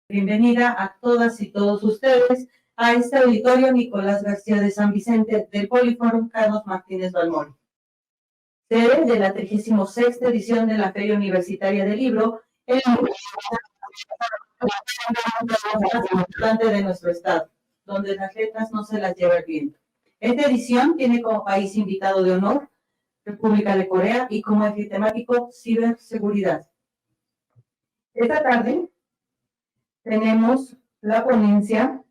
Bienvenida a todas y todos ustedes a este auditorio Nicolás García de San Vicente del Poliforum Carlos Martínez Balmori, sede de la 36ª edición de la Feria Universitaria del Libro, el más importante de nuestro estado, donde las letras no se las lleva el viento. Esta edición tiene como país invitado de honor República de Corea y como eje temático ciberseguridad. Esta tarde tenemos la ponencia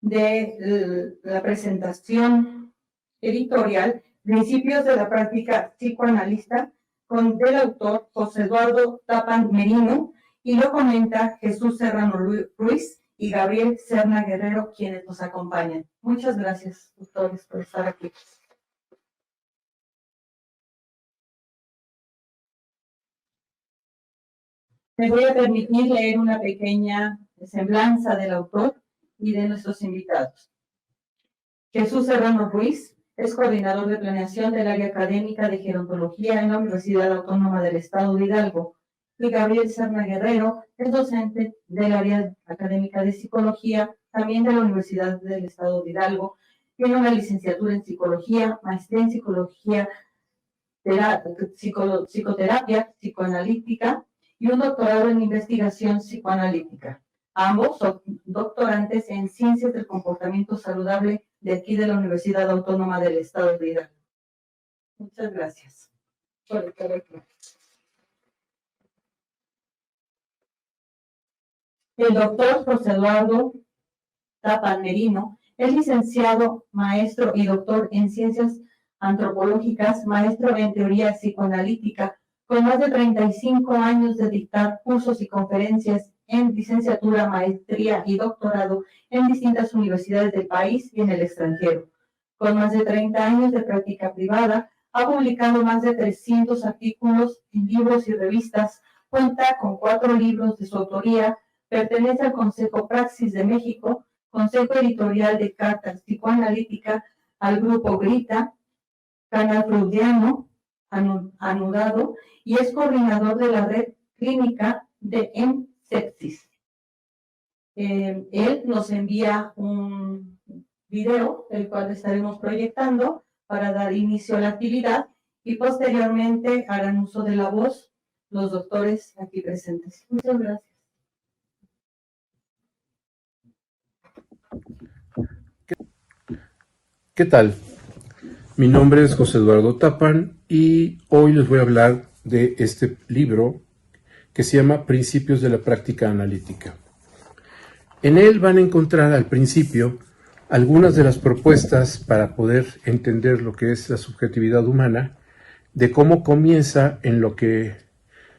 de la presentación editorial Principios de la práctica psicoanalista del autor José Eduardo Tapan Merino, y lo comenta Jesús Serrano Ruiz y Gabriel Serna Guerrero, quienes nos acompañan. Muchas gracias, doctores, por estar aquí. Me voy a permitir leer una pequeña semblanza del autor y de nuestros invitados. Jesús Serrano Ruiz es coordinador de planeación del área académica de gerontología en la Universidad Autónoma del Estado de Hidalgo, y Gabriel Serna Guerrero es docente del área académica de psicología, también de la Universidad del Estado de Hidalgo. Tiene una licenciatura en psicología, maestría en psicología, psicoterapia, psicoanalítica y un doctorado en investigación psicoanalítica. Ambos son doctorantes en ciencias del comportamiento saludable de aquí de la Universidad Autónoma del Estado de Hidalgo. Muchas gracias por estar aquí. El doctor José Eduardo Tapan Merino es licenciado, maestro y doctor en ciencias antropológicas, maestro en teoría psicoanalítica, con más de 35 años de dictar cursos y conferencias en licenciatura, maestría y doctorado en distintas universidades del país y en el extranjero. Con más de 30 años de práctica privada, ha publicado más de 300 artículos en libros y revistas, cuenta con 4 libros de su autoría, pertenece al Consejo Praxis de México, Consejo Editorial de Cartas Psicoanalítica, al Grupo Grita, Canal Freudiano, Anudado, y es coordinador de la red clínica de Sepsis. Él nos envía un video, el cual estaremos proyectando para dar inicio a la actividad, y posteriormente harán uso de la voz los doctores aquí presentes. Muchas gracias. ¿Qué tal? Mi nombre es José Eduardo Tapan y hoy les voy a hablar de este libro que se llama Principios de la Práctica Analítica. En él van a encontrar al principio algunas de las propuestas para poder entender lo que es la subjetividad humana, de cómo comienza en lo que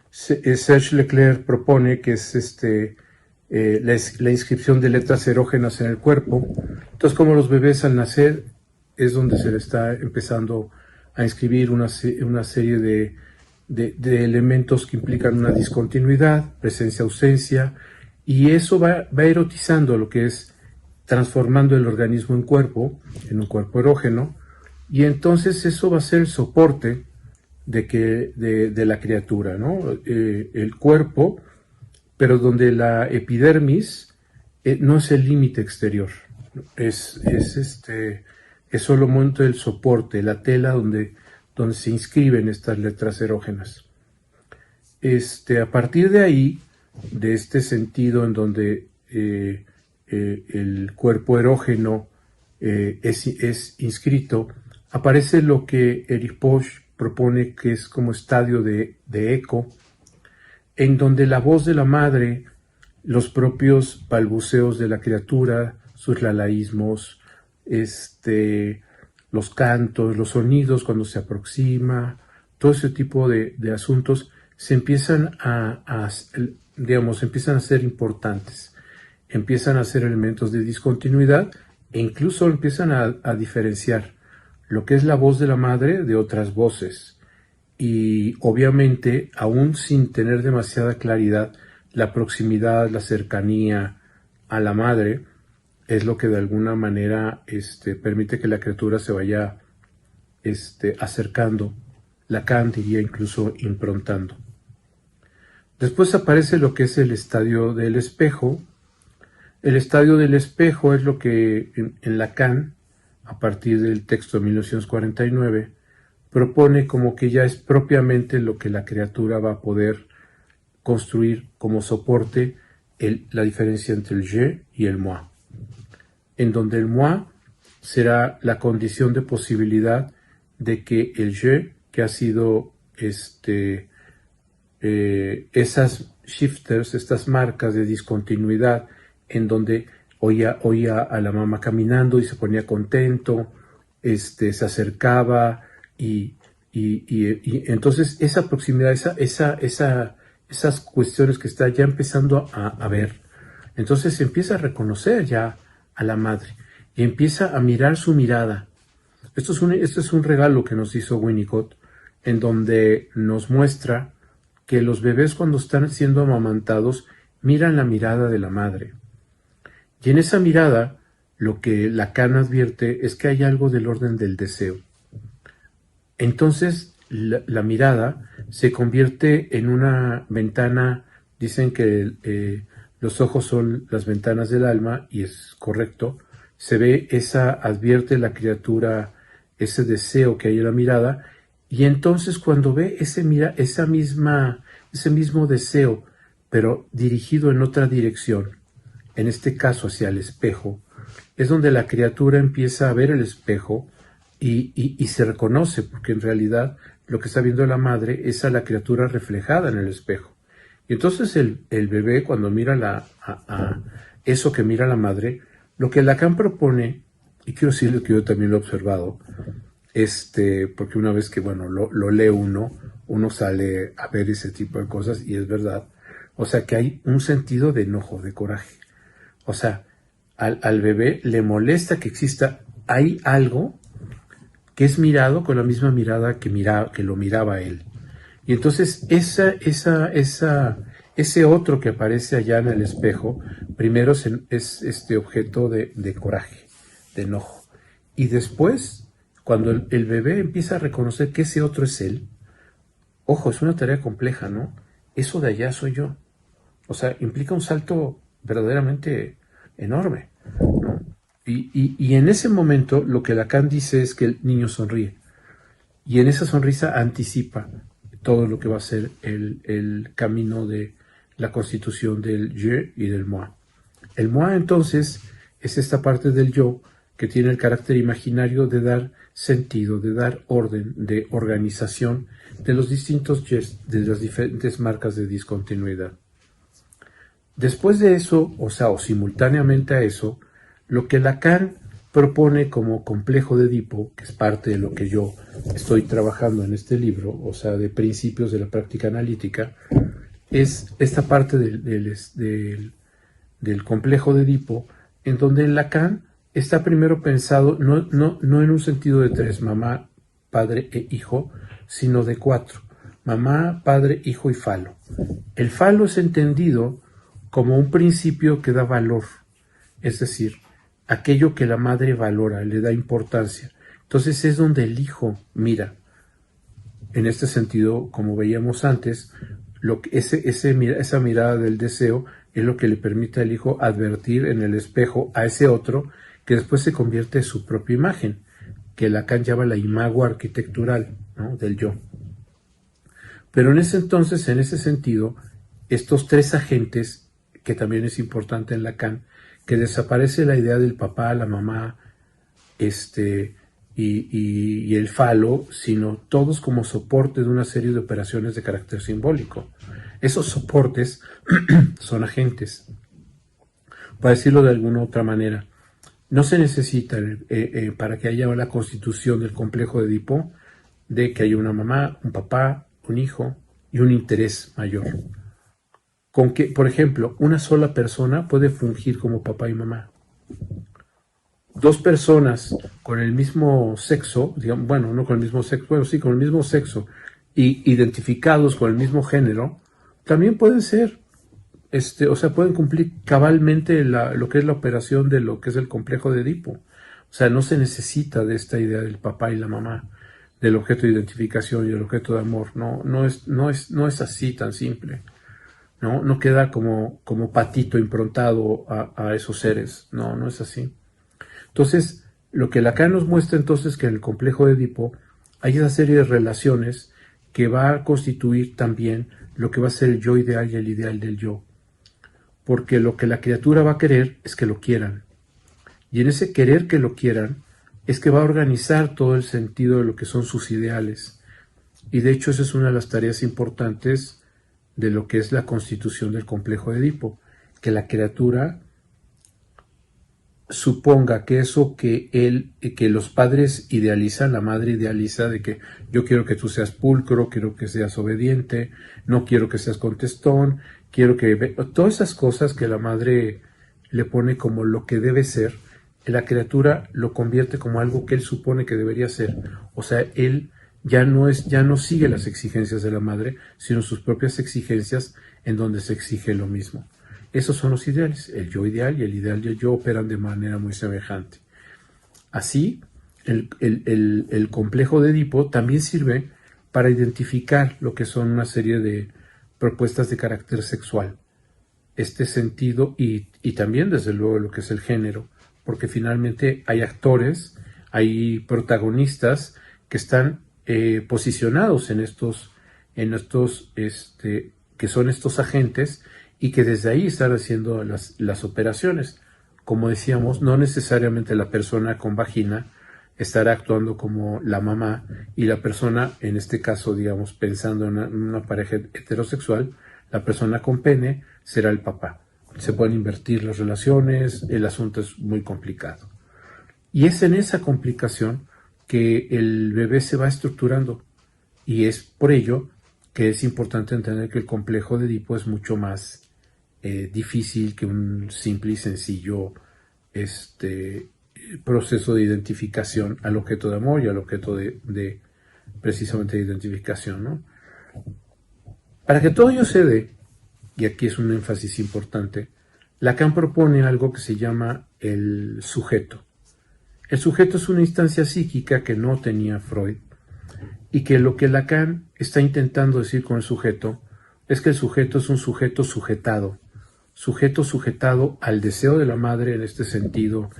Serge Leclerc propone, que es la inscripción de letras erógenas en el cuerpo. Entonces, como los bebés al nacer es donde se le está empezando a inscribir una serie de elementos que implican una discontinuidad, presencia, ausencia, y eso va erotizando lo que es transformando el organismo en un cuerpo erógeno, y entonces eso va a ser el soporte de la criatura, ¿no? El cuerpo, pero donde la epidermis no es el límite exterior, es solamente el soporte, la tela donde se inscriben estas letras erógenas. A partir de ahí, de este sentido en donde el cuerpo erógeno es inscrito, aparece lo que Erich Bosch propone, que es como estadio de eco, en donde la voz de la madre, los propios balbuceos de la criatura, sus lalaísmos, los cantos, los sonidos cuando se aproxima, todo ese tipo de asuntos se empiezan empiezan a ser importantes, empiezan a ser elementos de discontinuidad e incluso empiezan a diferenciar lo que es la voz de la madre de otras voces. Y obviamente, aún sin tener demasiada claridad, la proximidad, la cercanía a la madre es lo que de alguna manera permite que la criatura se vaya acercando, Lacan diría incluso improntando. Después aparece lo que es el estadio del espejo. El estadio del espejo es lo que en Lacan, a partir del texto de 1949, propone como que ya es propiamente lo que la criatura va a poder construir como soporte la diferencia entre el je y el moi, en donde el moi será la condición de posibilidad de que el je, que ha sido esas shifters, estas marcas de discontinuidad, en donde oía a la mamá caminando y se ponía contento, se acercaba y entonces esa proximidad, esas cuestiones que está ya empezando a ver, entonces empieza a reconocer ya a la madre y empieza a mirar su mirada. Esto es un regalo que nos hizo Winnicott, en donde nos muestra que los bebés cuando están siendo amamantados miran la mirada de la madre. Y en esa mirada, lo que Lacan advierte es que hay algo del orden del deseo. Entonces, la mirada se convierte en una ventana. Dicen que los ojos son las ventanas del alma, y es correcto. Se ve advierte la criatura ese deseo que hay en la mirada, y entonces cuando ve ese mismo deseo, pero dirigido en otra dirección, en este caso hacia el espejo, es donde la criatura empieza a ver el espejo y se reconoce, porque en realidad lo que está viendo la madre es a la criatura reflejada en el espejo. Y entonces el bebé, cuando mira a eso que mira la madre, lo que Lacan propone, y quiero decirle que yo también lo he observado, porque una vez que lo lee uno sale a ver ese tipo de cosas, y es verdad. O sea, que hay un sentido de enojo, de coraje. O sea, al bebé le molesta que hay algo que es mirado con la misma mirada que lo miraba él. Y entonces ese otro que aparece allá en el espejo, primero es este objeto de coraje, de enojo. Y después, cuando el bebé empieza a reconocer que ese otro es él, ojo, es una tarea compleja, ¿no? Eso de allá soy yo. O sea, implica un salto verdaderamente enorme, ¿no? Y en ese momento lo que Lacan dice es que el niño sonríe. Y en esa sonrisa anticipa todo lo que va a ser el camino de la constitución del je y del moi. El moi, entonces, es esta parte del yo que tiene el carácter imaginario de dar sentido, de dar orden, de organización de los distintos jes, de las diferentes marcas de discontinuidad. Después de eso, o simultáneamente a eso, lo que Lacan propone como complejo de Edipo, que es parte de lo que yo estoy trabajando en este libro, o sea, de principios de la práctica analítica, es esta parte del complejo de Edipo, en donde Lacan está primero pensado no en un sentido de tres, mamá, padre e hijo, sino de cuatro, mamá, padre, hijo y falo. El falo es entendido como un principio que da valor, es decir, aquello que la madre valora, le da importancia. Entonces es donde el hijo mira. En este sentido, como veíamos antes, esa mirada del deseo es lo que le permite al hijo advertir en el espejo a ese otro, que después se convierte en su propia imagen, que Lacan llama la imago arquitectural, ¿no?, del yo. Pero en ese sentido, estos tres agentes, que también es importante en Lacan, que desaparece la idea del papá, la mamá, y el falo, sino todos como soporte de una serie de operaciones de carácter simbólico. Esos soportes son agentes. Para decirlo de alguna otra manera, no se necesita para que haya la constitución del complejo de Edipo de que haya una mamá, un papá, un hijo y un interés mayor. Con que, por ejemplo, una sola persona puede fungir como papá y mamá. Dos personas con el mismo sexo, no con el mismo sexo, sí, con el mismo sexo, y identificados con el mismo género, también pueden ser, pueden cumplir cabalmente lo que es la operación de lo que es el complejo de Edipo. O sea, no se necesita de esta idea del papá y la mamá, del objeto de identificación y del objeto de amor. No es así tan simple. ¿no? No queda como patito improntado a esos seres, no es así. Entonces, lo que Lacan nos muestra entonces es que en el complejo de Edipo hay esa serie de relaciones que va a constituir también lo que va a ser el yo ideal y el ideal del yo. Porque lo que la criatura va a querer es que lo quieran. Y en ese querer que lo quieran es que va a organizar todo el sentido de lo que son sus ideales. Y de hecho esa es una de las tareas importantes de lo que es la constitución del complejo de Edipo, que la criatura suponga que eso que los padres idealizan, la madre idealiza de que yo quiero que tú seas pulcro, quiero que seas obediente, no quiero que seas contestón, quiero que... Todas esas cosas que la madre le pone como lo que debe ser, la criatura lo convierte como algo que él supone que debería ser. O sea, él ya no sigue las exigencias de la madre, sino sus propias exigencias en donde se exige lo mismo. Esos son los ideales. El yo ideal y el ideal del yo operan de manera muy semejante. Así, el complejo de Edipo también sirve para identificar lo que son una serie de propuestas de carácter sexual. Este sentido y también, desde luego, lo que es el género, porque finalmente hay actores, hay protagonistas que están posicionados en estos que son estos agentes y que desde ahí están haciendo las operaciones. Como decíamos, no necesariamente la persona con vagina estará actuando como la mamá y la persona, en este caso, digamos, pensando en una pareja heterosexual, la persona con pene será el papá. Se pueden invertir las relaciones, el asunto es muy complicado. Y es en esa complicación que el bebé se va estructurando y es por ello que es importante entender que el complejo de Edipo es mucho más difícil que un simple y sencillo proceso de identificación al objeto de amor y al objeto de precisamente de identificación, ¿no? Para que todo ello se dé, y aquí es un énfasis importante, Lacan propone algo que se llama el sujeto. El sujeto es una instancia psíquica que no tenía Freud y que lo que Lacan está intentando decir con el sujeto es que el sujeto es un sujeto sujetado al deseo de la madre en este sentido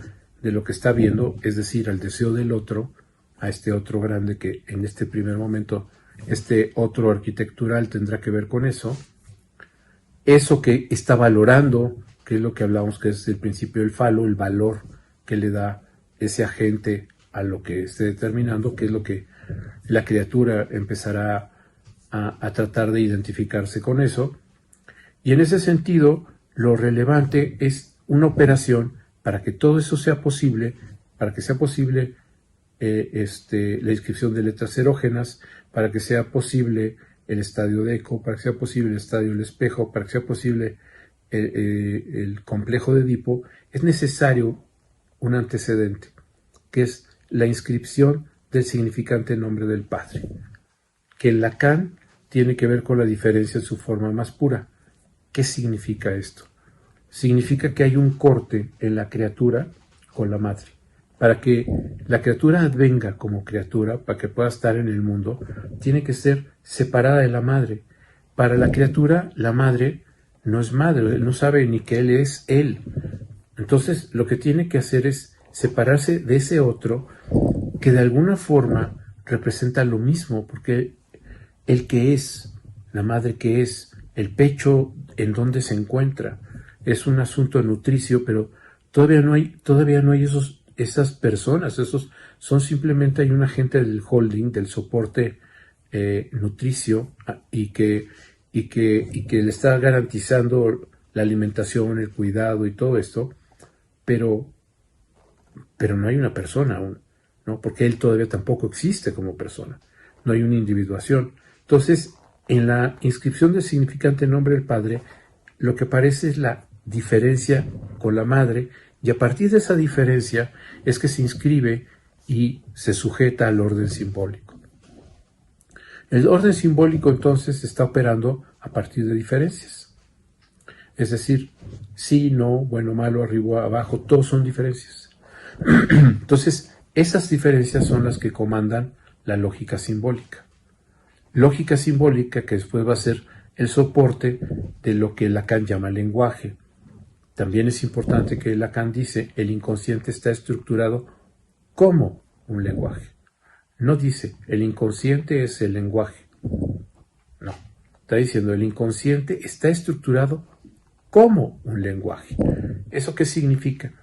de lo que está viendo, es decir, al deseo del otro, a este otro grande que en este primer momento, este otro arquitectural tendrá que ver con eso que está valorando, que es lo que hablamos que es el principio del falo, el valor que le da ese agente a lo que esté determinando, que es lo que la criatura empezará a tratar de identificarse con eso. Y en ese sentido, lo relevante es una operación para que todo eso sea posible, para que sea posible la inscripción de letras erógenas, para que sea posible el estadio de eco, para que sea posible el estadio del espejo, para que sea posible el complejo de Edipo, es necesario un antecedente, que es la inscripción del significante nombre del Padre, que en Lacan tiene que ver con la diferencia en su forma más pura. ¿Qué significa esto? Significa que hay un corte en la criatura con la madre. Para que la criatura advenga como criatura, para que pueda estar en el mundo, tiene que ser separada de la madre. Para la criatura, la madre no es madre, él no sabe ni que él es él. Entonces, lo que tiene que hacer es separarse de ese otro que de alguna forma representa lo mismo, porque el que es, la madre que es, el pecho en donde se encuentra, es un asunto nutricio, pero todavía no hay esas personas, son simplemente hay un agente del holding, del soporte nutricio y que le está garantizando la alimentación, el cuidado y todo esto, pero no hay una persona aún, ¿no? Porque él todavía tampoco existe como persona, no hay una individuación. Entonces, en la inscripción del significante nombre del Padre, lo que aparece es la diferencia con la madre, y a partir de esa diferencia es que se inscribe y se sujeta al orden simbólico. El orden simbólico entonces está operando a partir de diferencias. Es decir, sí, no, bueno, malo, arriba, abajo, todos son diferencias. Entonces, esas diferencias son las que comandan la lógica simbólica. Lógica simbólica que después va a ser el soporte de lo que Lacan llama lenguaje. También es importante que Lacan dice, el inconsciente está estructurado como un lenguaje. No dice, el inconsciente es el lenguaje. No, está diciendo, el inconsciente está estructurado como un lenguaje. ¿Eso qué significa?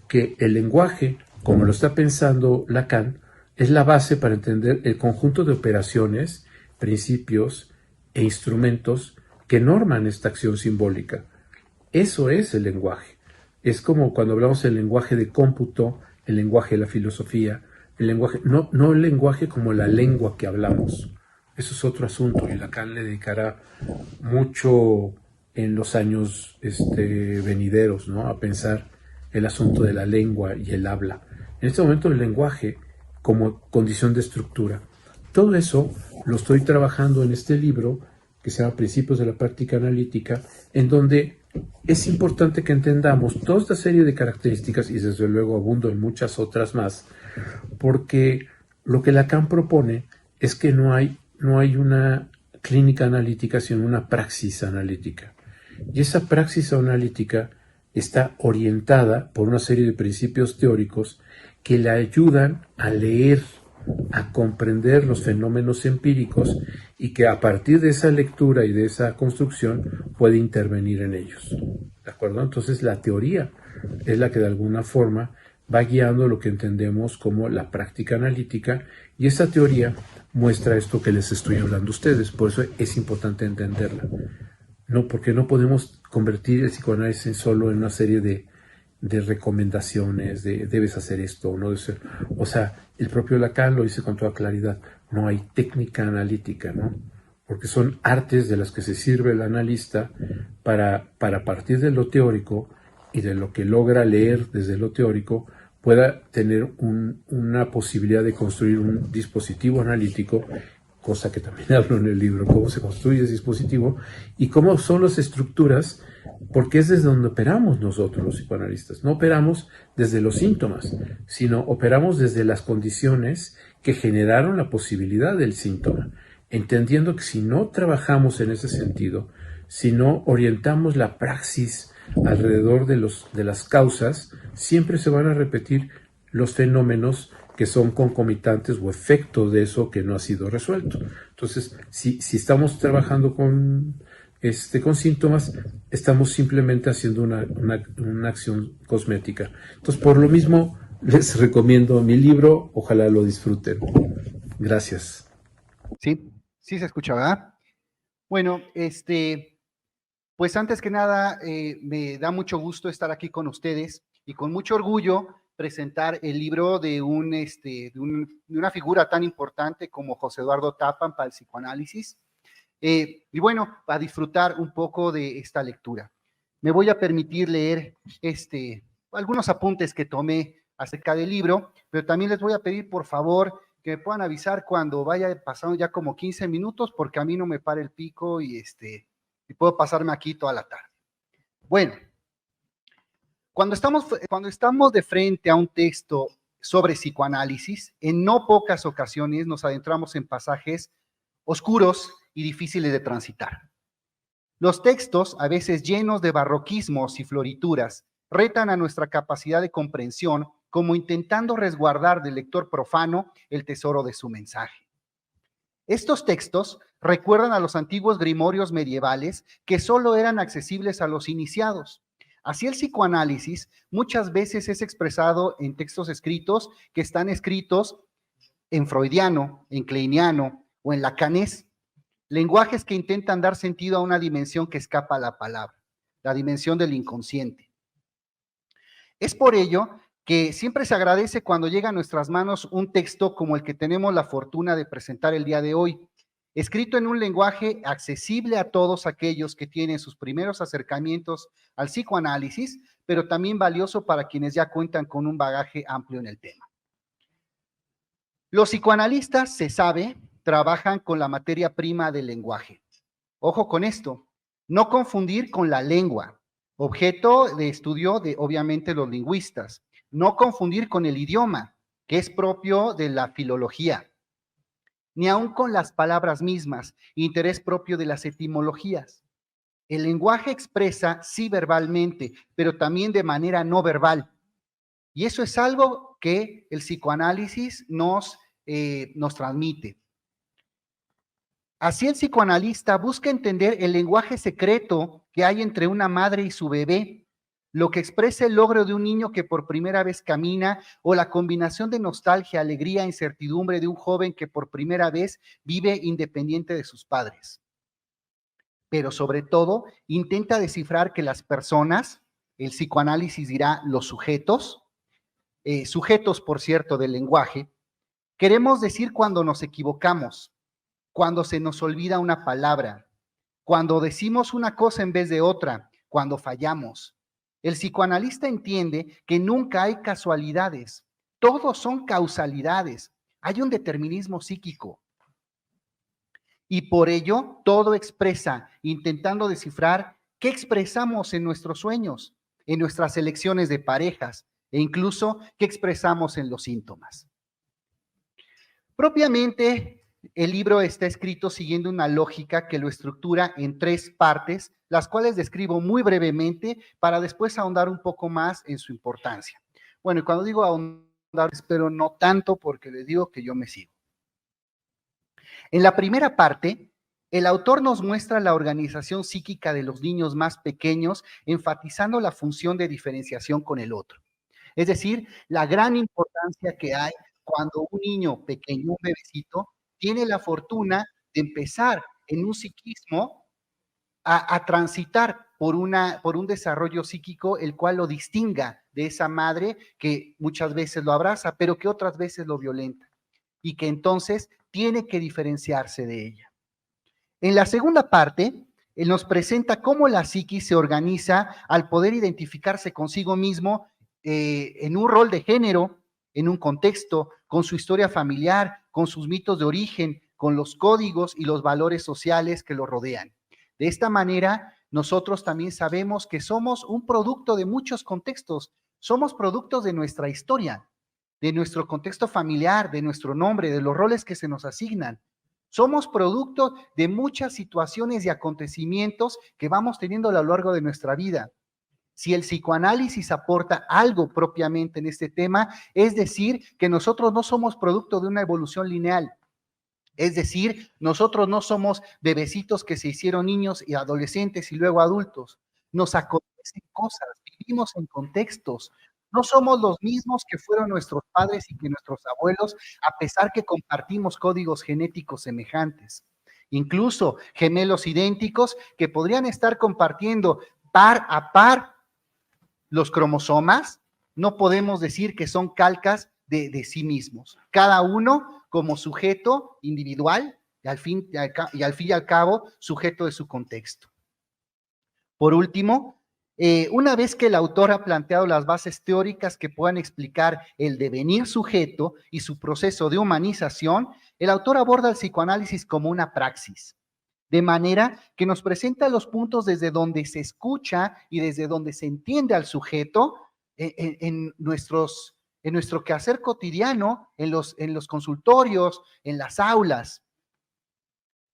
Que el lenguaje, como lo está pensando Lacan, es la base para entender el conjunto de operaciones, principios e instrumentos que norman esta acción simbólica. Eso es el lenguaje. Es como cuando hablamos del lenguaje de cómputo, el lenguaje de la filosofía, el lenguaje, no el lenguaje como la lengua que hablamos. Eso es otro asunto y Lacan le dedicará mucho en los años venideros, ¿no?, a pensar el asunto de la lengua y el habla. En este momento el lenguaje como condición de estructura. Todo eso lo estoy trabajando en este libro que se llama Principios de la Práctica Analítica, en donde es importante que entendamos toda esta serie de características, y desde luego abundo en muchas otras más, porque lo que Lacan propone es que no hay una clínica analítica, sino una praxis analítica. Y esa praxis analítica está orientada por una serie de principios teóricos que le ayudan a leer, a comprender los fenómenos empíricos y que a partir de esa lectura y de esa construcción puede intervenir en ellos. ¿De acuerdo? Entonces la teoría es la que de alguna forma va guiando lo que entendemos como la práctica analítica y esa teoría muestra esto que les estoy hablando a ustedes. Por eso es importante entenderla. No, porque no podemos convertir el psicoanálisis solo en una serie de recomendaciones, de debes hacer esto o no debes hacer. O sea, el propio Lacan lo dice con toda claridad, no hay técnica analítica, ¿no? Porque son artes de las que se sirve el analista para partir de lo teórico y de lo que logra leer desde lo teórico, pueda tener una posibilidad de construir un dispositivo analítico, cosa que también hablo en el libro, cómo se construye ese dispositivo y cómo son las estructuras, porque es desde donde operamos nosotros los psicoanalistas. No operamos desde los síntomas, sino operamos desde las condiciones que generaron la posibilidad del síntoma, entendiendo que si no trabajamos en ese sentido, si no orientamos la praxis alrededor de las causas, siempre se van a repetir los fenómenos que son concomitantes o efectos de eso que no ha sido resuelto. Entonces, si estamos trabajando con síntomas, estamos simplemente haciendo una acción cosmética. Entonces, por lo mismo, les recomiendo mi libro, ojalá lo disfruten. Gracias. Sí se escucha, ¿verdad? Bueno, pues antes que nada, me da mucho gusto estar aquí con ustedes y con mucho orgullo presentar el libro de una figura tan importante como José Eduardo Tappan para el psicoanálisis. Y bueno, a disfrutar un poco de esta lectura. Me voy a permitir leer algunos apuntes que tomé acerca del libro, pero también les voy a pedir, por favor, que me puedan avisar cuando vaya pasando ya como 15 minutos, porque a mí no me para el pico y puedo pasarme aquí toda la tarde. Bueno, cuando estamos de frente a un texto sobre psicoanálisis, en no pocas ocasiones nos adentramos en pasajes oscuros y difíciles de transitar. Los textos, a veces llenos de barroquismos y florituras, retan a nuestra capacidad de comprensión como intentando resguardar del lector profano el tesoro de su mensaje. Estos textos recuerdan a los antiguos grimorios medievales que solo eran accesibles a los iniciados. Así el psicoanálisis muchas veces es expresado en textos escritos que están escritos en freudiano, en kleiniano o en lacanés, lenguajes que intentan dar sentido a una dimensión que escapa a la palabra, la dimensión del inconsciente. Es por ello que siempre se agradece cuando llega a nuestras manos un texto como el que tenemos la fortuna de presentar el día de hoy, escrito en un lenguaje accesible a todos aquellos que tienen sus primeros acercamientos al psicoanálisis, pero también valioso para quienes ya cuentan con un bagaje amplio en el tema. Los psicoanalistas, se sabe, trabajan con la materia prima del lenguaje. Ojo con esto, no confundir con la lengua, objeto de estudio de, obviamente, los lingüistas. No confundir con el idioma, que es propio de la filología. ni aun con las palabras mismas, interés propio de las etimologías. El lenguaje expresa sí verbalmente, pero también de manera no verbal. Y eso es algo que el psicoanálisis nos transmite. Así el psicoanalista busca entender el lenguaje secreto que hay entre una madre y su bebé, lo que expresa el logro de un niño que por primera vez camina o la combinación de nostalgia, alegría, incertidumbre de un joven que por primera vez vive independiente de sus padres. Pero sobre todo intenta descifrar que las personas, el psicoanálisis dirá los sujetos, sujetos por cierto del lenguaje, queremos decir cuando nos equivocamos, cuando se nos olvida una palabra, cuando decimos una cosa en vez de otra, cuando fallamos. El psicoanalista entiende que nunca hay casualidades, todos son causalidades, hay un determinismo psíquico. Y por ello, todo expresa, intentando descifrar qué expresamos en nuestros sueños, en nuestras elecciones de parejas e incluso qué expresamos en los síntomas. Propiamente, el libro está escrito siguiendo una lógica que lo estructura en 3 partes, las cuales describo muy brevemente para después ahondar un poco más en su importancia. Bueno, y cuando digo ahondar, espero no tanto porque les digo que yo me sigo. En la primera parte, el autor nos muestra la organización psíquica de los niños más pequeños, enfatizando la función de diferenciación con el otro. Es decir, la gran importancia que hay cuando un niño pequeño, un bebecito, tiene la fortuna de empezar en un psiquismo a transitar por un desarrollo psíquico el cual lo distinga de esa madre que muchas veces lo abraza, pero que otras veces lo violenta y que entonces tiene que diferenciarse de ella. En la segunda parte, él nos presenta cómo la psiquis se organiza al poder identificarse consigo mismo en un rol de género, en un contexto, con su historia familiar, con sus mitos de origen, con los códigos y los valores sociales que lo rodean. De esta manera, nosotros también sabemos que somos un producto de muchos contextos, somos productos de nuestra historia, de nuestro contexto familiar, de nuestro nombre, de los roles que se nos asignan. Somos producto de muchas situaciones y acontecimientos que vamos teniendo a lo largo de nuestra vida. Si el psicoanálisis aporta algo propiamente en este tema, es decir, que nosotros no somos producto de una evolución lineal. Es decir, nosotros no somos bebecitos que se hicieron niños y adolescentes y luego adultos. Nos acontecen cosas, vivimos en contextos. No somos los mismos que fueron nuestros padres y que nuestros abuelos, a pesar que compartimos códigos genéticos semejantes. Incluso gemelos idénticos que podrían estar compartiendo par a par los cromosomas, no podemos decir que son calcas de sí mismos. Cada uno como sujeto individual y al fin y al cabo sujeto de su contexto. Por último, una vez que el autor ha planteado las bases teóricas que puedan explicar el devenir sujeto y su proceso de humanización, el autor aborda el psicoanálisis como una praxis, de manera que nos presenta los puntos desde donde se escucha y desde donde se entiende al sujeto en nuestro quehacer cotidiano, en los consultorios, en las aulas.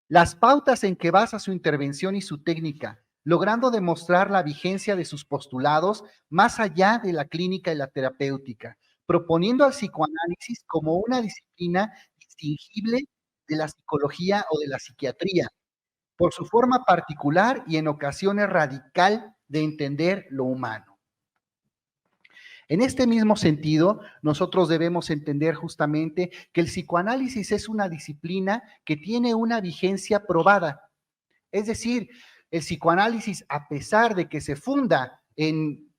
Las pautas en que basa su intervención y su técnica, logrando demostrar la vigencia de sus postulados más allá de la clínica y la terapéutica, proponiendo al psicoanálisis como una disciplina distinguible de la psicología o de la psiquiatría, por su forma particular y en ocasiones radical de entender lo humano. En este mismo sentido, nosotros debemos entender justamente que el psicoanálisis es una disciplina que tiene una vigencia probada. Es decir, el psicoanálisis, a pesar de que se funda en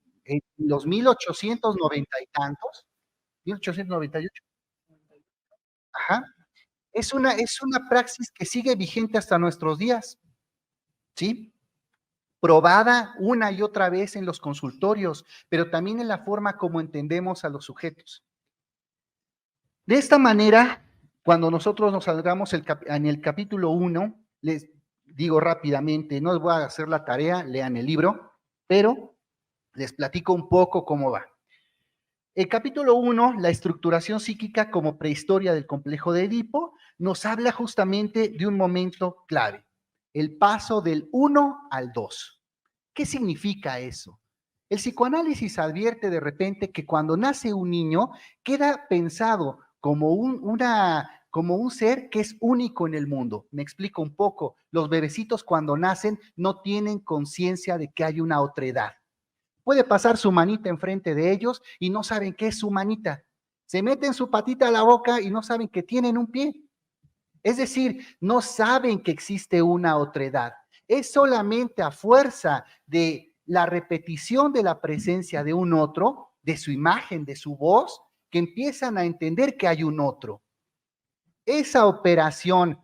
los 1890 y tantos, 1898, ajá, es una praxis que sigue vigente hasta nuestros días, ¿sí? Probada una y otra vez en los consultorios, pero también en la forma como entendemos a los sujetos. De esta manera, cuando nosotros nos salgamos en el capítulo 1, les digo rápidamente, no les voy a hacer la tarea, lean el libro, pero les platico un poco cómo va. El capítulo 1, la estructuración psíquica como prehistoria del complejo de Edipo, nos habla justamente de un momento clave, el paso del 1 al 2. ¿Qué significa eso? El psicoanálisis advierte de repente que cuando nace un niño queda pensado como como un ser que es único en el mundo. Me explico un poco. Los bebecitos cuando nacen no tienen conciencia de que hay una otredad. Puede pasar su manita enfrente de ellos y no saben qué es su manita. Se meten su patita a la boca y no saben que tienen un pie. Es decir, no saben que existe una otredad. Es solamente a fuerza de la repetición de la presencia de un otro, de su imagen, de su voz, que empiezan a entender que hay un otro. Esa operación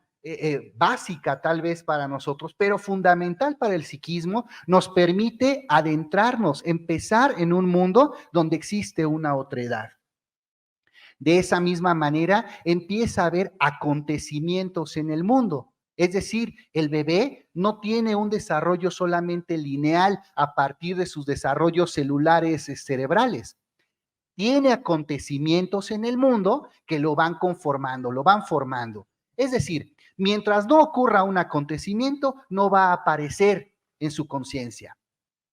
básica tal vez para nosotros, pero fundamental para el psiquismo, nos permite adentrarnos, empezar en un mundo donde existe una otredad. De esa misma manera empieza a haber acontecimientos en el mundo. Es decir, el bebé no tiene un desarrollo solamente lineal a partir de sus desarrollos celulares cerebrales. Tiene acontecimientos en el mundo que lo van conformando, lo van formando. Es decir, mientras no ocurra un acontecimiento, no va a aparecer en su conciencia.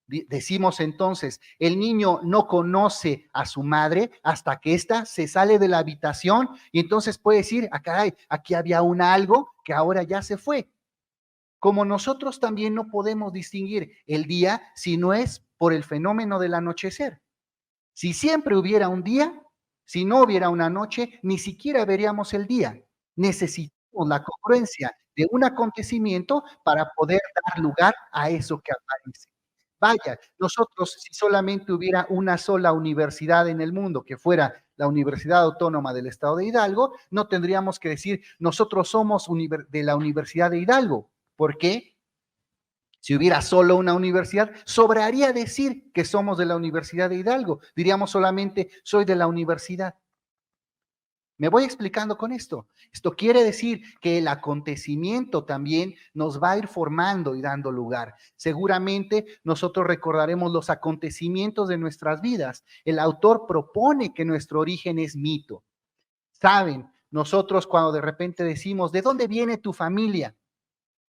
Decimos entonces, el niño no conoce a su madre hasta que ésta se sale de la habitación y entonces puede decir, ah, caray, aquí había un algo que ahora ya se fue. Como nosotros también no podemos distinguir el día si no es por el fenómeno del anochecer. Si siempre hubiera un día, si no hubiera una noche, ni siquiera veríamos el día. Necesitamos la congruencia de un acontecimiento para poder dar lugar a eso que aparece. Vaya, nosotros si solamente hubiera una sola universidad en el mundo, que fuera la Universidad Autónoma del Estado de Hidalgo, no tendríamos que decir nosotros somos de la Universidad de Hidalgo. ¿Por qué? Si hubiera solo una universidad, sobraría decir que somos de la Universidad de Hidalgo. Diríamos solamente, soy de la universidad. Me voy explicando con esto. Esto quiere decir que el acontecimiento también nos va a ir formando y dando lugar. Seguramente nosotros recordaremos los acontecimientos de nuestras vidas. El autor propone que nuestro origen es mito. Saben, nosotros cuando de repente decimos, ¿de dónde viene tu familia?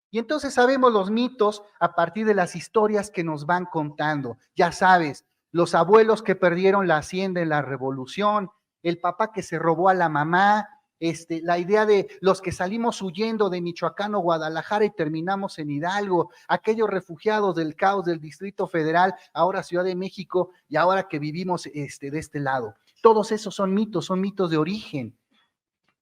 Y entonces sabemos los mitos a partir de las historias que nos van contando. Ya sabes, los abuelos que perdieron la hacienda en la revolución, el papá que se robó a la mamá, la idea de los que salimos huyendo de Michoacán o Guadalajara y terminamos en Hidalgo, aquellos refugiados del caos del Distrito Federal, ahora Ciudad de México y ahora que vivimos de este lado. Todos esos son mitos de origen.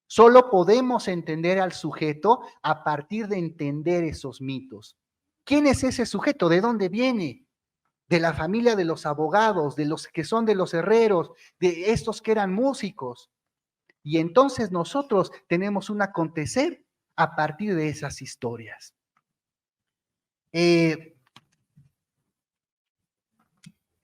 Solo podemos entender al sujeto a partir de entender esos mitos. ¿Quién es ese sujeto? ¿De dónde viene? De la familia de los abogados, de los que son de los herreros, de estos que eran músicos. Y entonces nosotros tenemos un acontecer a partir de esas historias.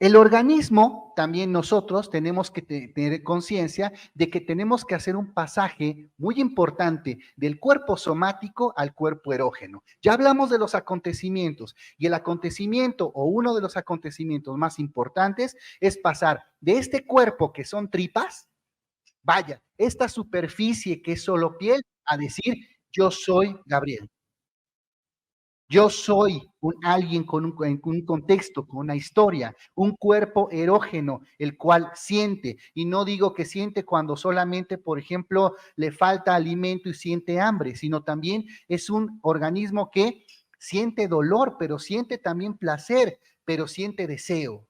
El organismo, también nosotros tenemos que tener conciencia de que tenemos que hacer un pasaje muy importante del cuerpo somático al cuerpo erógeno. Ya hablamos de los acontecimientos y el acontecimiento o uno de los acontecimientos más importantes es pasar de este cuerpo que son tripas, vaya, esta superficie que es solo piel, a decir yo soy Gabriel. Yo soy alguien con un contexto, con una historia, un cuerpo erógeno, el cual siente. Y no digo que siente cuando solamente, por ejemplo, le falta alimento y siente hambre, sino también es un organismo que siente dolor, pero siente también placer, pero siente deseo.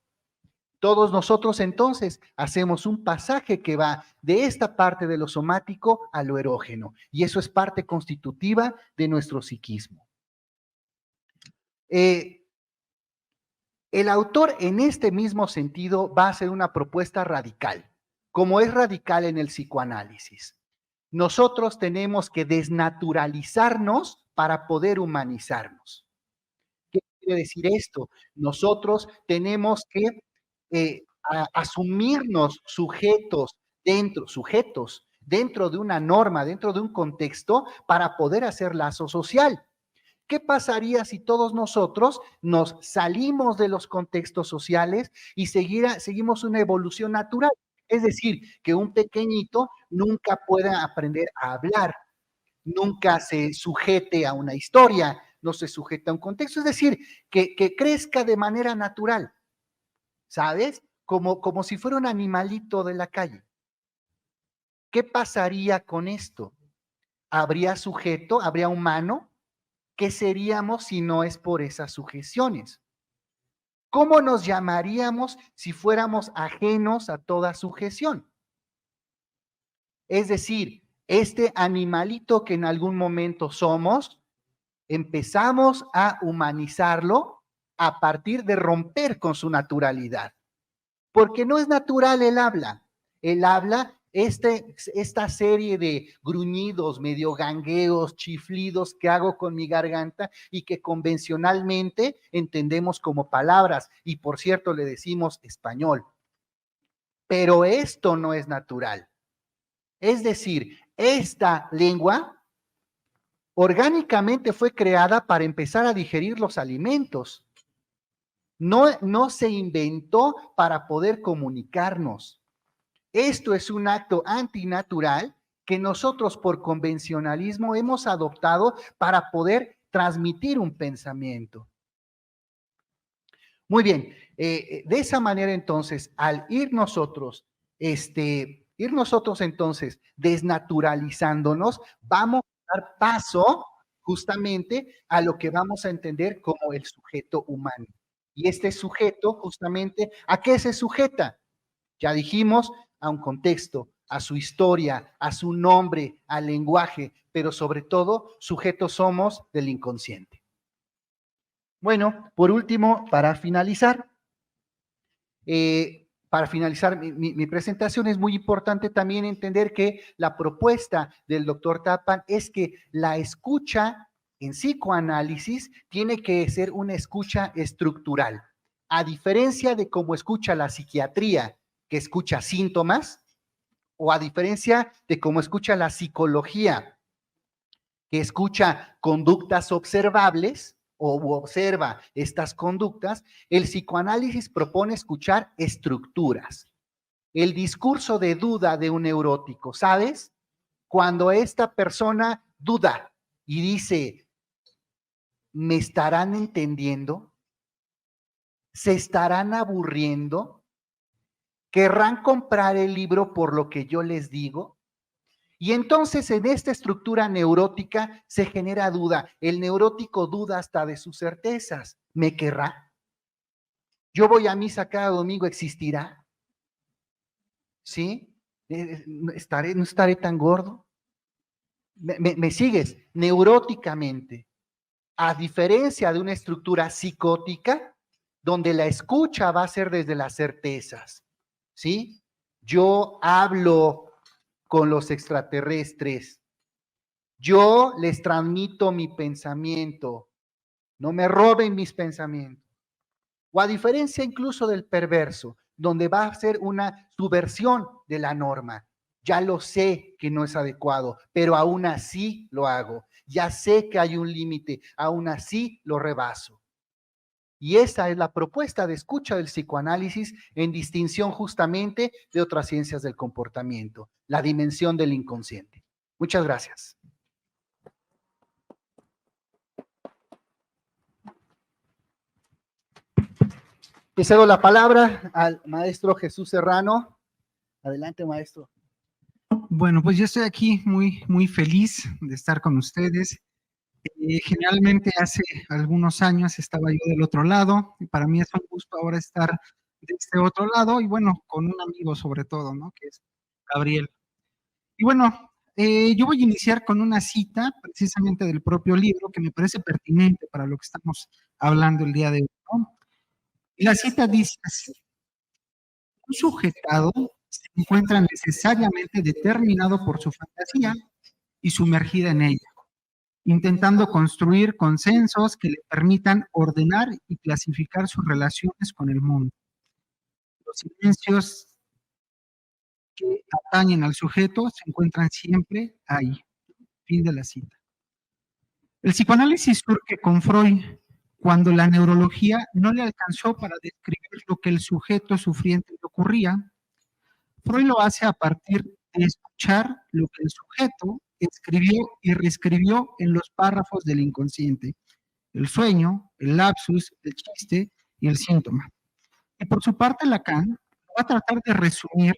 Todos nosotros entonces hacemos un pasaje que va de esta parte de lo somático a lo erógeno. Y eso es parte constitutiva de nuestro psiquismo. El autor en este mismo sentido va a hacer una propuesta radical, como es radical en el psicoanálisis. Nosotros tenemos que desnaturalizarnos para poder humanizarnos. ¿Qué quiere decir esto? Nosotros tenemos que asumirnos sujetos dentro de una norma, dentro de un contexto para poder hacer lazo social. ¿Qué pasaría si todos nosotros nos salimos de los contextos sociales y seguimos una evolución natural? Es decir, que un pequeñito nunca pueda aprender a hablar, nunca se sujete a una historia, no se sujeta a un contexto, es decir, que crezca de manera natural, ¿sabes? Como si fuera un animalito de la calle. ¿Qué pasaría con esto? ¿Habría sujeto? ¿Habría humano? ¿Qué seríamos si no es por esas sujeciones? ¿Cómo nos llamaríamos si fuéramos ajenos a toda sujeción? Es decir, este animalito que en algún momento somos, empezamos a humanizarlo a partir de romper con su naturalidad. Porque no es natural el habla. El habla, esta serie de gruñidos, medio gangueos, chiflidos que hago con mi garganta y que convencionalmente entendemos como palabras. Y por cierto, le decimos español. Pero esto no es natural. Es decir, esta lengua orgánicamente fue creada para empezar a digerir los alimentos. No se inventó para poder comunicarnos. Esto es un acto antinatural que nosotros por convencionalismo hemos adoptado para poder transmitir un pensamiento. Muy bien, de esa manera entonces, al ir nosotros entonces desnaturalizándonos, vamos a dar paso justamente a lo que vamos a entender como el sujeto humano. Y este sujeto, justamente, ¿a qué se sujeta? Ya dijimos, a un contexto, a su historia, a su nombre, al lenguaje, pero sobre todo, sujetos somos del inconsciente. Bueno, por último, para finalizar mi presentación, es muy importante también entender que la propuesta del doctor Tappan es que la escucha en psicoanálisis tiene que ser una escucha estructural. A diferencia de cómo escucha la psiquiatría, que escucha síntomas, o a diferencia de cómo escucha la psicología, que escucha conductas observables o observa estas conductas, el psicoanálisis propone escuchar estructuras. El discurso de duda de un neurótico, ¿sabes? Cuando esta persona duda y dice, ¿me estarán entendiendo? ¿Se estarán aburriendo? ¿Querrán comprar el libro por lo que yo les digo? Y entonces en esta estructura neurótica se genera duda. El neurótico duda hasta de sus certezas. ¿Me querrá? Yo voy a misa cada domingo, ¿existirá? ¿Sí? ¿No estaré tan gordo? ¿Me sigues? Neuróticamente. A diferencia de una estructura psicótica, donde la escucha va a ser desde las certezas. ¿Sí? Yo hablo con los extraterrestres. Yo les transmito mi pensamiento. No me roben mis pensamientos. O a diferencia incluso del perverso, donde va a ser una subversión de la norma. Ya lo sé que no es adecuado, pero aún así lo hago. Ya sé que hay un límite, aún así lo rebaso. Y esa es la propuesta de escucha del psicoanálisis en distinción justamente de otras ciencias del comportamiento, la dimensión del inconsciente. Muchas gracias. Le cedo la palabra al maestro Jesús Serrano. Adelante, maestro. Bueno, pues yo estoy aquí muy feliz de estar con ustedes. Generalmente hace algunos años estaba yo del otro lado y para mí es un gusto ahora estar de este otro lado y bueno, con un amigo sobre todo, ¿no? Que es Gabriel. Y bueno, yo voy a iniciar con una cita precisamente del propio libro que me parece pertinente para lo que estamos hablando el día de hoy, ¿no? Y la cita dice así: un sujetado se encuentra necesariamente determinado por su fantasía y sumergida en ella, intentando construir consensos que le permitan ordenar y clasificar sus relaciones con el mundo. Los silencios que atañen al sujeto se encuentran siempre ahí. Fin de la cita. El psicoanálisis surge con Freud cuando la neurología no le alcanzó para describir lo que el sujeto sufriente le ocurría. Freud lo hace a partir de escuchar lo que el sujeto escribió y reescribió en los párrafos del inconsciente: el sueño, el lapsus, el chiste y el síntoma. Y por su parte, Lacan va a tratar de resumir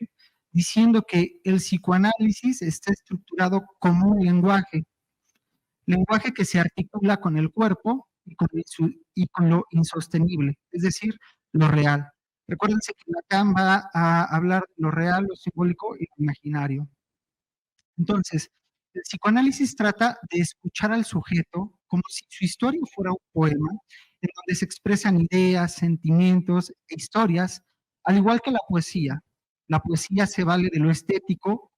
diciendo que el psicoanálisis está estructurado como un lenguaje que se articula con el cuerpo y con lo insostenible, es decir, lo real. Recuérdense que Lacan va a hablar de lo real, lo simbólico y lo imaginario. Entonces, el psicoanálisis trata de escuchar al sujeto como si su historia fuera un poema en donde se expresan ideas, sentimientos e historias, al igual que la poesía. La poesía se vale de lo estético,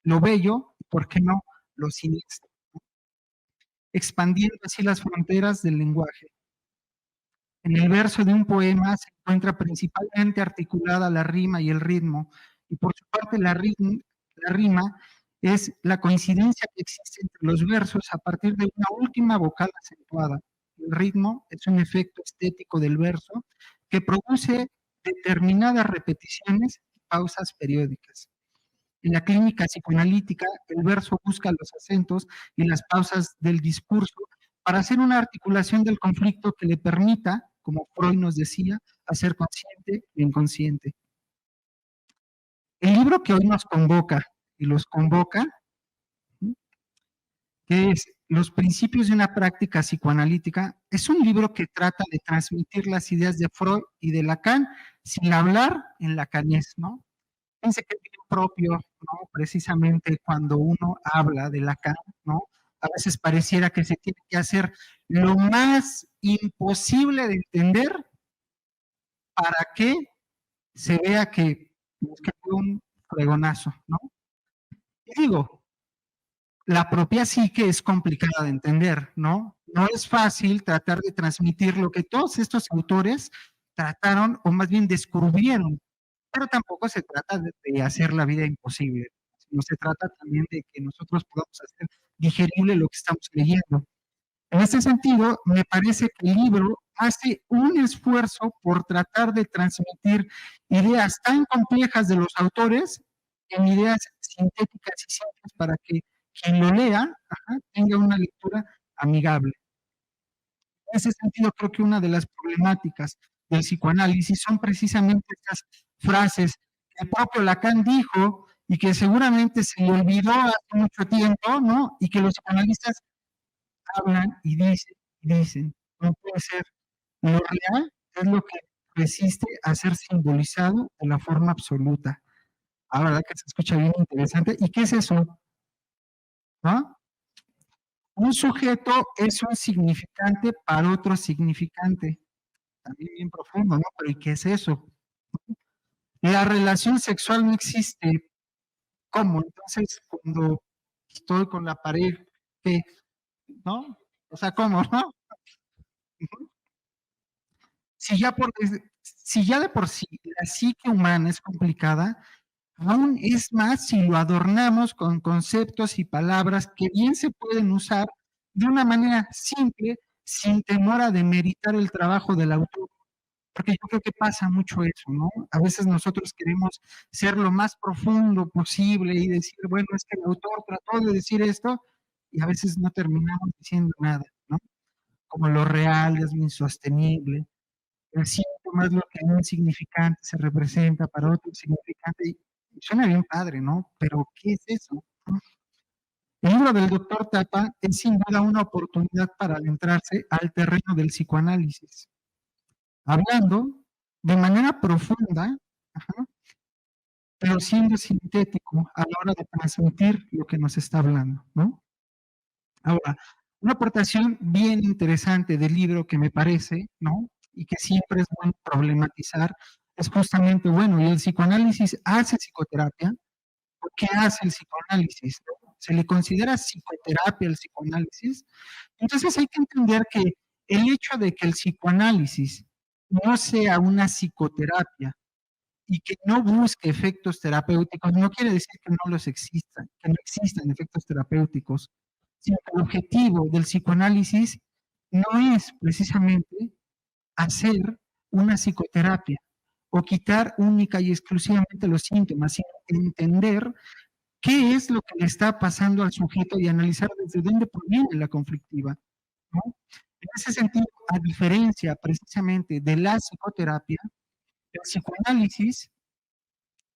lo bello y, ¿por qué no?, lo siniestro, expandiendo así las fronteras del lenguaje. En el verso de un poema se encuentra principalmente articulada la rima y el ritmo, y por su parte la rima es la coincidencia que existe entre los versos a partir de una última vocal acentuada. El ritmo es un efecto estético del verso que produce determinadas repeticiones y pausas periódicas. En la clínica psicoanalítica, el verso busca los acentos y las pausas del discurso para hacer una articulación del conflicto que le permita, como Freud nos decía, hacer consciente e inconsciente. El libro que hoy nos convoca y los convoca, que es Los principios de una práctica psicoanalítica, es un libro que trata de transmitir las ideas de Freud y de Lacan sin hablar en lacanés, ¿no? Fíjense que es bien propio, ¿no? Precisamente cuando uno habla de Lacan, ¿no? A veces pareciera que se tiene que hacer lo más imposible de entender para que se vea que fue un fregonazo, ¿no? Y digo, la propia psique es complicada de entender, ¿no? No es fácil tratar de transmitir lo que todos estos autores trataron, o más bien descubrieron, pero tampoco se trata de hacer la vida imposible, sino se trata también de que nosotros podamos hacer digerible lo que estamos leyendo. En este sentido, me parece que el libro hace un esfuerzo por tratar de transmitir ideas tan complejas de los autores en ideas sintéticas y simples para que quien lo lea tenga una lectura amigable. En ese sentido, creo que una de las problemáticas del psicoanálisis son precisamente estas frases que el propio Lacan dijo y que seguramente se le olvidó hace mucho tiempo, ¿no? Y que los psicoanalistas hablan y dicen, no puede ser. Lo real es lo que resiste a ser simbolizado de la forma absoluta. Ah, ¿verdad que se escucha bien interesante? ¿Y qué es eso? ¿No? Un sujeto es un significante para otro significante. También bien profundo, ¿no? Pero ¿y qué es eso? La relación sexual no existe. ¿Cómo? Entonces, cuando estoy con la pared, ¿qué? ¿No? O sea, ¿cómo, no? Si ya de por sí la psique humana es complicada, aún es más si lo adornamos con conceptos y palabras que bien se pueden usar de una manera simple, sin temor a demeritar el trabajo del autor. Porque yo creo que pasa mucho eso, ¿no? A veces nosotros queremos ser lo más profundo posible y decir, bueno, es que el autor trató de decir esto, y a veces no terminamos diciendo nada, ¿no? Como lo real es lo insostenible, el síntoma es lo que un significante se representa para otro significante, y suena bien padre, ¿no? Pero, ¿qué es eso? El libro del doctor Tapa es sin duda una oportunidad para adentrarse al terreno del psicoanálisis, hablando de manera profunda, pero siendo sintético a la hora de transmitir lo que nos está hablando, ¿no? Ahora, una aportación bien interesante del libro que me parece, ¿no? Y que siempre es bueno problematizar, es justamente, bueno, ¿y el psicoanálisis hace psicoterapia? ¿Por qué hace el psicoanálisis? ¿No? ¿Se le considera psicoterapia el psicoanálisis? Entonces hay que entender que el hecho de que el psicoanálisis no sea una psicoterapia y que no busque efectos terapéuticos, no quiere decir que no los existan, que no existan efectos terapéuticos, sino que el objetivo del psicoanálisis no es precisamente hacer una psicoterapia o quitar única y exclusivamente los síntomas, sino entender qué es lo que le está pasando al sujeto y analizar desde dónde proviene la conflictiva, ¿no? En ese sentido, a diferencia precisamente de la psicoterapia, el psicoanálisis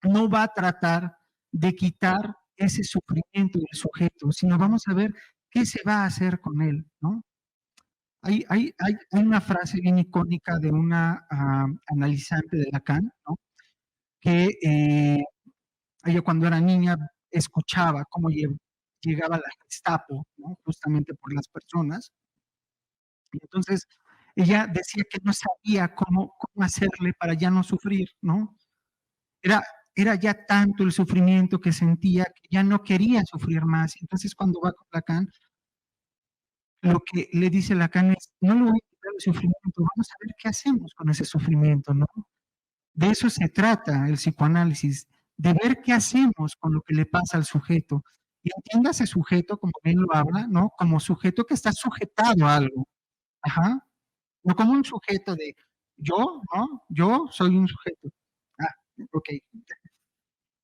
no va a tratar de quitar ese sufrimiento del sujeto, sino vamos a ver qué se va a hacer con él, ¿no? Hay una frase bien icónica de una analizante de Lacan, ¿no? Que ella cuando era niña escuchaba cómo llegaba la Gestapo, ¿no? Justamente por las personas. Y entonces ella decía que no sabía cómo hacerle para ya no sufrir, ¿no? Era ya tanto el sufrimiento que sentía que ya no quería sufrir más. Entonces cuando va con Lacan, lo que le dice Lacan es, no le voy a quitar el sufrimiento, vamos a ver qué hacemos con ese sufrimiento, ¿no? De eso se trata el psicoanálisis, de ver qué hacemos con lo que le pasa al sujeto. Y entienda ese sujeto, como bien lo habla, ¿no? Como sujeto que está sujetado a algo. Ajá. No como un sujeto de yo, ¿no? Yo soy un sujeto. Ah, ok.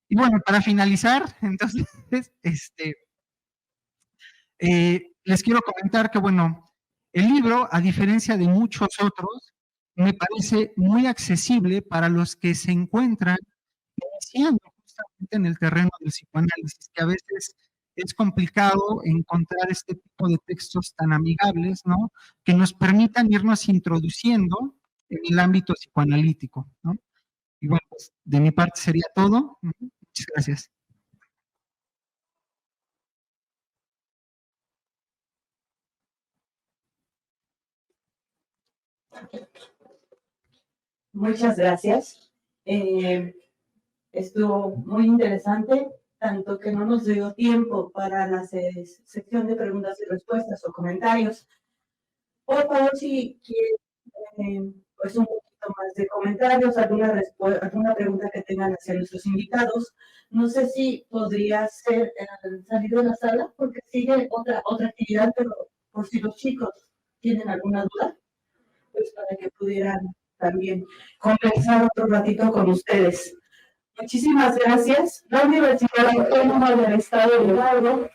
Y bueno, para finalizar, entonces, les quiero comentar que, bueno, el libro, a diferencia de muchos otros, me parece muy accesible para los que se encuentran iniciando justamente en el terreno del psicoanálisis, que a veces es complicado encontrar este tipo de textos tan amigables, ¿no? Que nos permitan irnos introduciendo en el ámbito psicoanalítico, ¿no? Y bueno, pues de mi parte sería todo. Muchas gracias. Muchas gracias. Estuvo muy interesante, tanto que no nos dio tiempo para la sección de preguntas y respuestas o comentarios. Por favor, si quieren pues un poquito más de comentarios, alguna pregunta que tengan hacia nuestros invitados. No sé si podría ser salir de la sala, porque sigue otra actividad, pero por si los chicos tienen alguna duda, pues para que pudieran también conversar otro ratito con ustedes. Muchísimas gracias. La Universidad Autónoma del Estado de Hidalgo,